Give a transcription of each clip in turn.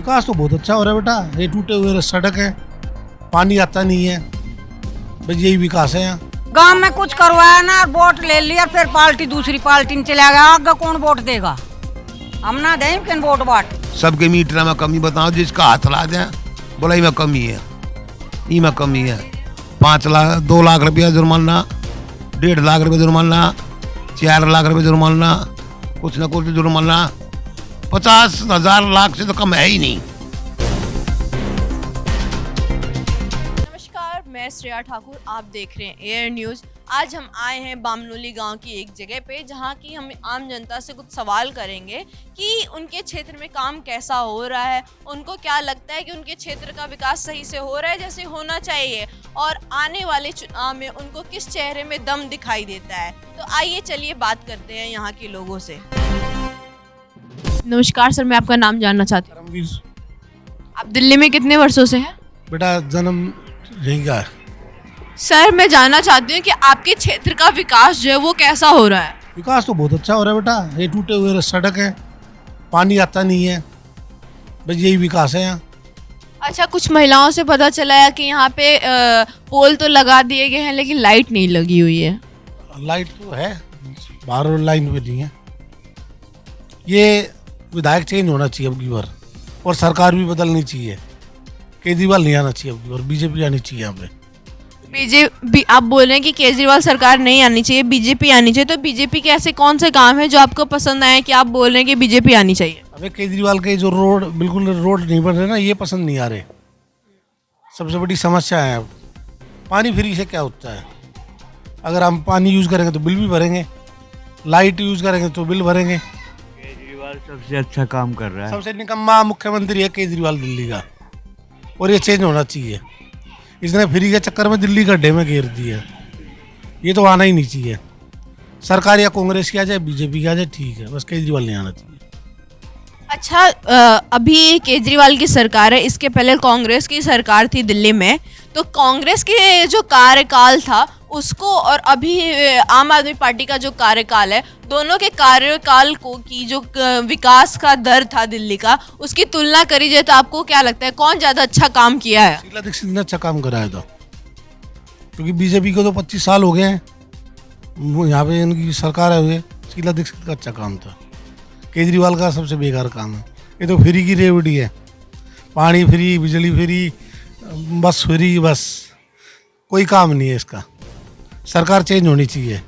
विकास तो बहुत अच्छा हो रहा है बेटा। ये टूटे हुए सड़क है, पानी आता नहीं है, बस यही विकास है यहाँ। गांव में कुछ करवाया ना, वोट ले लिया, फिर पार्टी दूसरी पार्टी में चला गया। आगे कौन वोट देगा? हम ना दें किन वोट बाट। सबके मीटर में कमी बताओ, जिसका हाथ ला दें बोला में कमी है, में कमी है। 5 लाख 2 लाख रुपया जुर्माना, 1.5 लाख रुपया जुर्माना, 4 लाख रुपया जुर्माना, कुछ ना कुछ जुर्माना 50,000 लाख से तो कम है ही नहीं। नमस्कार, मैं श्रेया ठाकुर, आप देख रहे हैं एयर न्यूज़। आज हम आए हैं बामनोली गांव की एक जगह पे, जहां की हम आम जनता से कुछ सवाल करेंगे कि उनके क्षेत्र में काम कैसा हो रहा है, उनको क्या लगता है कि उनके क्षेत्र का विकास सही से हो रहा है जैसे होना चाहिए, और आने वाले चुनाव में उनको किस चेहरे में दम दिखाई देता है। तो आइए चलिए बात करते हैं यहाँ के लोगों से। नमस्कार सर, मैं आपका नाम जानना चाहती हूँ। आप दिल्ली में कितने वर्षों से हैं? बेटा जन्म यहीं का है। सर, मैं जानना चाहती हूँ कि आपके क्षेत्र का विकास जो है वो कैसा हो रहा है? विकास तो बहुत अच्छा हो रहा है बेटा। ये टूटे हुए सड़क है, पानी आता नहीं है, बस यही विकास है यहाँ। अच्छा, कुछ महिलाओं से पता चला है कि यहाँ पे पोल तो लगा दिए गए हैं लेकिन लाइट नहीं लगी हुई है। लाइट तो है, बाहर लाइन पे नहीं है। ये विधायक चेंज होना चाहिए अब की बार, और सरकार भी बदलनी चाहिए। केजरीवाल नहीं आना चाहिए अब की बार, बीजेपी आनी चाहिए यहाँ पे। बीजेपी आप बोल रहे हैं कि केजरीवाल सरकार नहीं आनी चाहिए, बीजेपी आनी चाहिए। तो बीजेपी के ऐसे कौन से काम है जो आपको पसंद आए कि आप बोल रहे हैं कि बीजेपी आनी चाहिए? अबे केजरीवाल के जो रोड बिल्कुल रोड नहीं बन रहे ना, ये पसंद नहीं आ रहे। सबसे बड़ी समस्या है अब पानी फ्री से क्या होता है। अगर हम पानी यूज़ करेंगे तो बिल भी भरेंगे, लाइट यूज़ करेंगे तो बिल भरेंगे। केजरीवाल सबसे अच्छा काम कर रहा है। सबसे निकम्मा मुख्यमंत्री है केजरीवाल दिल्ली का, और ये चेंज होना चाहिए। इसने फ्री के चक्कर में दिल्ली गड्ढे में घेर दिया। ये तो आना ही नहीं चाहिए। सरकार या कांग्रेस की आ जाए, बीजेपी की आ जाए, ठीक है, बस केजरीवाल नहीं आना चाहिए। अच्छा, अभी केजरीवाल की सरकार है, इसके पहले कांग्रेस की सरकार थी दिल्ली में। तो कांग्रेस के जो कार्यकाल था उसको और अभी आम आदमी पार्टी का जो कार्यकाल है, दोनों के कार्यकाल को की जो विकास का दर था दिल्ली का, उसकी तुलना करी जाए तो आपको क्या लगता है कौन ज़्यादा अच्छा काम किया है? शीला दीक्षित ने अच्छा काम कराया था, क्योंकि बीजेपी को तो 25 साल हो गए हैं, यहाँ पे इनकी सरकार है हुए। शीला दीक्षित का अच्छा काम था। केजरीवाल का सबसे बेकार काम है। ये तो फ्री की रेवड़ी है, पानी फ्री, बिजली फ्री, बस फ्री, बस कोई काम नहीं है इसका। सरकार चेंज होनी चाहिए।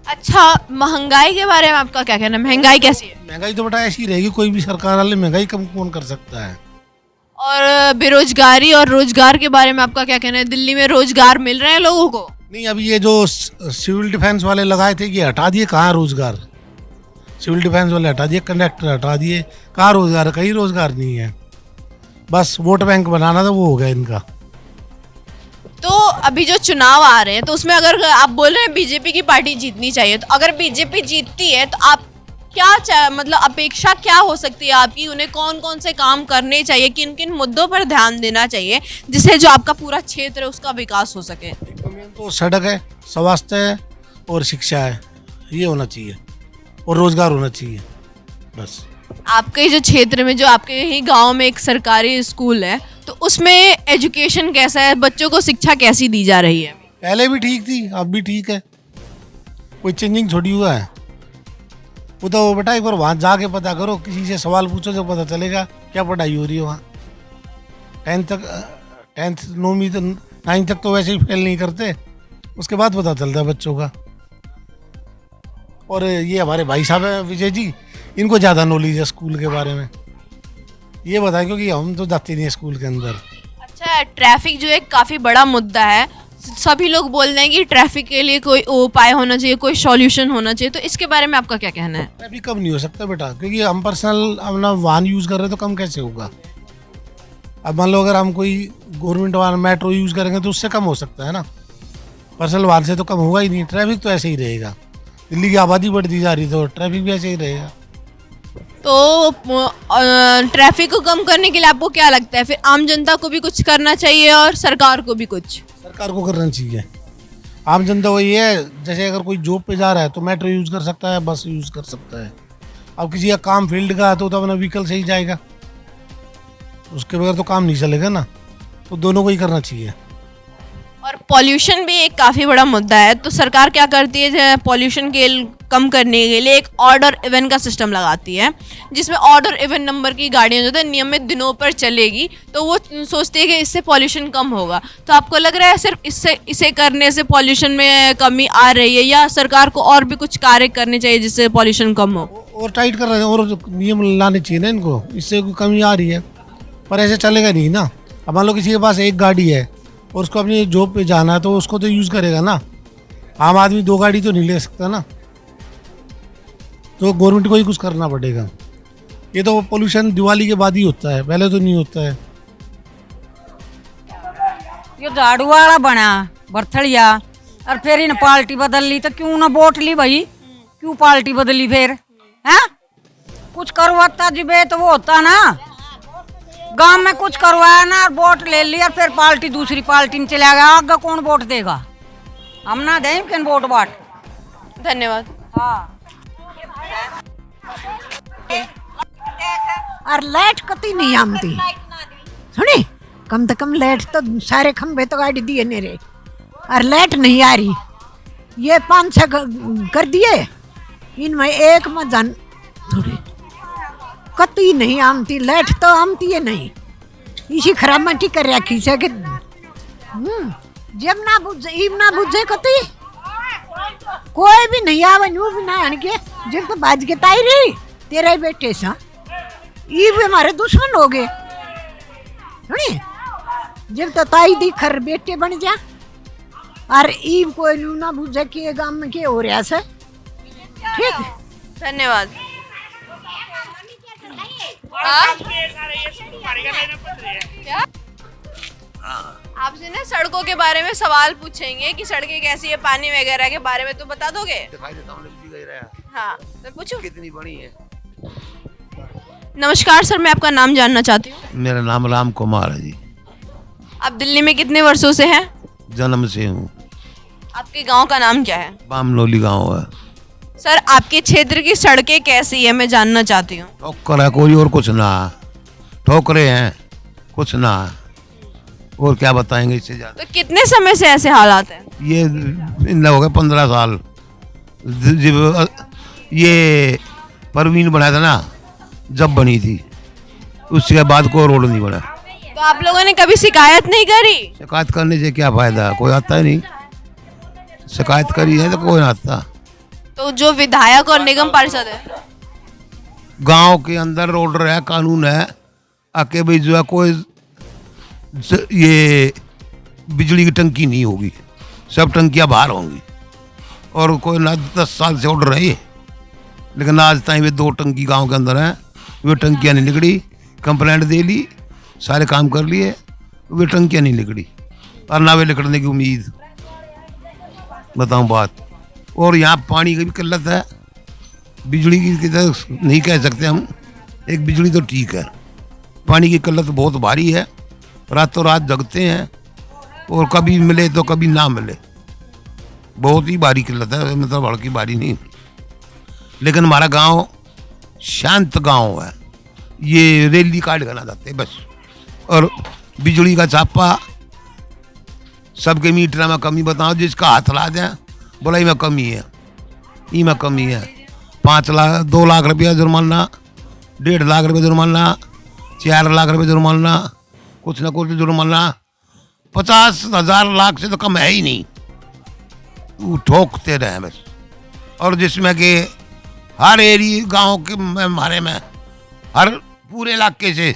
अच्छा, महंगाई के बारे में आपका क्या कहना है? महंगाई कैसी है? महंगाई तो बेटा ऐसी रहेगी, कोई भी सरकार वाले महंगाई कम कौन कर सकता है। और बेरोजगारी और रोजगार के बारे में आपका क्या कहना है? दिल्ली में रोजगार मिल रहे हैं लोगों को? नहीं, अभी ये जो सिविल डिफेंस वाले लगाए थे, ये हटा दिए। कहाँ रोजगार? सिविल डिफेंस वाले हटा दिए, कंडक्टर हटा दिए, कहाँ रोजगार है? कहीं रोजगार नहीं है। बस वोट बैंक बनाना था, वो हो गया इनका। तो अभी जो चुनाव आ रहे हैं तो उसमें अगर आप बोल रहे हैं बीजेपी की पार्टी जीतनी चाहिए, तो अगर बीजेपी जीतती है तो आप क्या मतलब अपेक्षा क्या हो सकती है आपकी? उन्हें कौन कौन से काम करने चाहिए, किन किन मुद्दों पर ध्यान देना चाहिए जिससे जो आपका पूरा क्षेत्र है उसका विकास हो सके? तो सड़क है, स्वास्थ्य है और शिक्षा है, ये होना चाहिए, और रोजगार होना चाहिए, बस। आपके जो क्षेत्र में, जो आपके ही गांव में एक सरकारी स्कूल है, तो उसमें एजुकेशन कैसा है? बच्चों को शिक्षा कैसी दी जा रही है? पहले भी ठीक थी, अब भी ठीक है, कोई चेंजिंग थोड़ी हुआ है। वो तो बेटा एक बार वहाँ जाके पता करो, किसी से सवाल पूछो तो पता चलेगा क्या पढ़ाई हो रही है वहाँ। 10th 9वीं 9th तक तो वैसे ही फेल नहीं करते, उसके बाद पता चलता है बच्चों का। और ये हमारे भाई साहब हैं विजय जी, इनको ज़्यादा नॉलेज है स्कूल के बारे में, ये बताएं, क्योंकि हम तो जाते नहीं है स्कूल के अंदर। अच्छा, ट्रैफिक जो एक काफ़ी बड़ा मुद्दा है, सभी लोग बोल रहे हैं कि ट्रैफिक के लिए कोई उपाय होना चाहिए, कोई सॉल्यूशन होना चाहिए, तो इसके बारे में आपका क्या कहना है? ट्रैफिक कम नहीं हो सकता बेटा, क्योंकि हम पर्सनल अपना वाहन यूज़ कर रहे हैं तो कम कैसे होगा। अब मान लो अगर हम कोई गवर्नमेंट वाहन मेट्रो यूज़ करेंगे तो उससे कम हो सकता है ना, पर्सनल वाहन से तो कम होगा ही नहीं। ट्रैफिक तो ऐसे ही रहेगा, दिल्ली की आबादी बढ़ती जा रही तो ट्रैफिक भी ऐसे ही रहेगा। तो ट्रैफिक को कम करने के लिए आपको क्या लगता है, फिर आम जनता को भी कुछ करना चाहिए और सरकार को भी कुछ? सरकार को करना चाहिए। आम जनता वही है, जैसे अगर कोई जॉब पे जा रहा है तो मेट्रो यूज़ कर सकता है, बस यूज़ कर सकता है। अब किसी का काम फील्ड का है तो अपना व्हीकल से ही जाएगा, उसके बगैर तो काम नहीं चलेगा ना, तो दोनों को ही करना चाहिए। और पॉल्यूशन भी एक काफ़ी बड़ा मुद्दा है, तो सरकार क्या करती है पॉल्यूशन के कम करने के लिए एक ऑर्डर इवन का सिस्टम लगाती है, जिसमें ऑर्डर इवन नंबर की गाड़ियाँ जो है नियमित दिनों पर चलेगी, तो वो सोचती है कि इससे पॉल्यूशन कम होगा। तो आपको लग रहा है सिर्फ इसे करने से पॉल्यूशन में कमी आ रही है, या सरकार को और भी कुछ कार्य करने चाहिए जिससे पॉल्यूशन कम हो? और टाइट कर रहे हैं, और नियम लाने चाहिए ना इनको, इससे कोई कमी आ रही है। पर ऐसे चलेगा नहीं ना। अब मान लो किसी के पास एक गाड़ी है और उसको अपनी जॉब पे जाना है, तो उसको तो यूज़ करेगा ना। आम आदमी 2 गाड़ी तो नहीं ले सकता ना, तो गवर्नमेंट को ही कुछ करना पड़ेगा। ये तो पोल्यूशन दिवाली के बाद ही होता है, पहले तो नहीं होता है। ये झाड़ू वाला बना बरथड़िया, और फिर इन पार्टी बदल ली, तो क्यों ना वोट ली भाई? क्यों पार्टी बदली फिर? हैं? कुछ करवाता जिबे तो वो होता ना। गांव में कुछ करवाया ना, और वोट ले लिया, फिर पार्टी दूसरी पार्टी में चला गया। आगे कौन वोट देगा? हम ना दें किन वोट बाट। धन्यवाद। हाँ, और लाइट कती नहीं आमती सुनी, कम से कम लाइट तो सारे खंबे तो गाड़ी दिए मेरे, और लाइट नहीं आ रही। ये 5-6 कर दिए, इनमें एक में जान थोड़ी कती नहीं आमती, लाइट तो आमती है नहीं। इसी खराब मटी कर रखी से कि जब ना बुझे इब ना बुझे कती कोई भी नहीं आवे, यूं भी ना आने के जब तो बाज के ताई रही तेरे बेटे सा, ये भी हमारे दुश्मन हो गए। सुनी, जब तो ताई दी खर बेटे बन जा, और ईब कोई यूं ना बुझे कि गांव में क्या हो रहा से। ठीक, धन्यवाद। क्या आपसे ना सड़कों के बारे में सवाल पूछेंगे कि सड़कें कैसी है, पानी वगैरह के बारे में तो बता दोगे? दिखाई देता हूँ, नजदीक ही रहा। हाँ, मैं पूछूं? कितनी बड़ी है। नमस्कार सर, मैं आपका नाम जानना चाहती हूँ। मेरा नाम राम कुमार है जी। आप दिल्ली में कितने वर्षों से हैं? जन्म से हूँ। आपके गांव का नाम क्या है? बामनोली गांव है। सर, आपके क्षेत्र की सड़कें कैसी है मैं जानना चाहती हूँ। ठोकर है, कोई और कुछ ना। ठोकरे हैं, कुछ ना। और क्या बताएंगे इससे ज्यादा। तो कितने समय से ऐसे हालात हैं? ये इन हो गए 15 साल। जब ये परवीन बनाया था ना, जब बनी थी, उसके बाद कोई रोड नहीं बना। तो आप लोगों ने कभी शिकायत नहीं करी? शिकायत करने से क्या फायदा, कोई आता ही नहीं। शिकायत करी है तो कोई ना आता। तो जो विधायक और निगम पार्षद है, गांव के अंदर रोड है, कानून है, आके भाई जो है कोई ये बिजली की टंकी नहीं होगी, सब टंकियां बाहर होंगी। और कोई ना 10 साल से ऑर्डर है ये, लेकिन आज तक वे 2 टंकी गांव के अंदर हैं, वे टंकियां नहीं निकली। कंप्लेंट दे ली, सारे काम कर लिए, वे टंकियां नहीं निकली, और ना वे निकलने की उम्मीद। बताऊं बात। और यहाँ पानी की भी किल्लत है, बिजली की तो नहीं कह सकते हम। एक बिजली तो ठीक है, पानी की किल्लत बहुत भारी है। रातों रात जगते हैं, और कभी मिले तो कभी ना मिले। बहुत ही भारी किल्लत है, मतलब बड़की भारी नहीं। लेकिन हमारा गांव शांत गांव है, ये रैली कार्ड करना चाहते बस। और बिजली का छापा सबके मीटर में कमी बताओ, जिसका हाथ ला दें बोला में कमी है, ई में कमी है। 2 लाख रुपया जुर्माना, 1.5 लाख रुपया जुर्माना, 4 लाख रुपया जुर्माना, कुछ ना कुछ जुर्माना। 50,000 लाख से तो कम है ही नहीं। वो ठोकते रहे बस। और जिसमें कि हर एरिया गांव के हमारे में हर पूरे इलाके से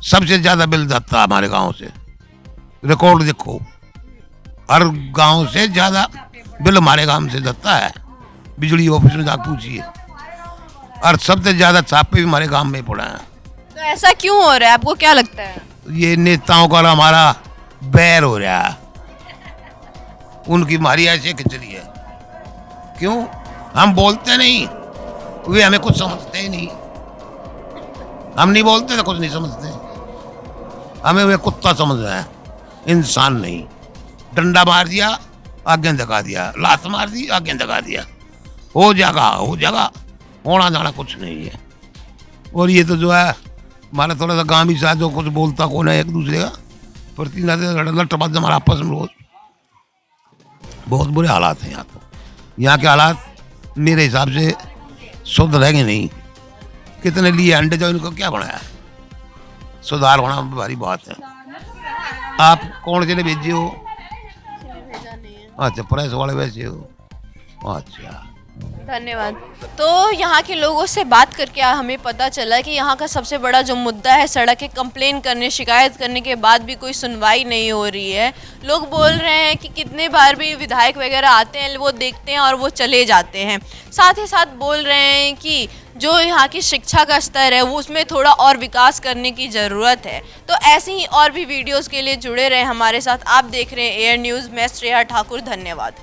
सबसे ज़्यादा बिल जाता हमारे गांव से। रिकॉर्ड देखो, हर गांव से ज़्यादा बिल हमारे गांव से जाता है। बिजली ऑफिस में जाकर पूछिए, और सबसे ज़्यादा छापे भी हमारे गांव में पड़ा है। तो ऐसा क्यों हो रहा है, आपको क्या लगता है? ये नेताओं का हमारा बैर हो रहा है, उनकी हमारी ऐसे खिचड़ी है। क्यों? हम बोलते नहीं, वे हमें कुछ समझते ही नहीं। हम नहीं बोलते तो कुछ नहीं समझते। हमें वे कुत्ता समझ रहे हैं, इंसान नहीं। डंडा मार दिया, आगे धका दिया, लात मार दी, आगे धका दिया। हो जाएगा, होना जाना कुछ नहीं है। और ये तो जो है हमारा थोड़ा सा गाँव भी साथ जो कुछ बोलता कौन है एक दूसरे का, प्रतिना से लट्टबाज हमारा आपस में रोज बहुत बुरे हालात हैं यहाँ। तो यहाँ के हालात मेरे हिसाब से शुद्ध रहेंगे नहीं। कितने लिए अंडे जो इनको क्या बनाया, सुधार होना भारी बात है। आप कौन से लिए भेजे हो? अच्छा, प्रेस वाले वैसे हो। अच्छा, धन्यवाद। तो यहाँ के लोगों से बात करके हमें पता चला कि यहाँ का सबसे बड़ा जो मुद्दा है सड़क है, कंप्लेन करने शिकायत करने के बाद भी कोई सुनवाई नहीं हो रही है। लोग बोल रहे हैं कि कितने बार भी विधायक वगैरह आते हैं, वो देखते हैं और वो चले जाते हैं। साथ ही साथ बोल रहे हैं कि जो यहाँ की शिक्षा का स्तर है वो उसमें थोड़ा और विकास करने की ज़रूरत है। तो ऐसे ही और भी वीडियोज़ के लिए जुड़े रहे हमारे साथ। आप देख रहे हैं एयर न्यूज़। मैं श्रेया ठाकुर, धन्यवाद।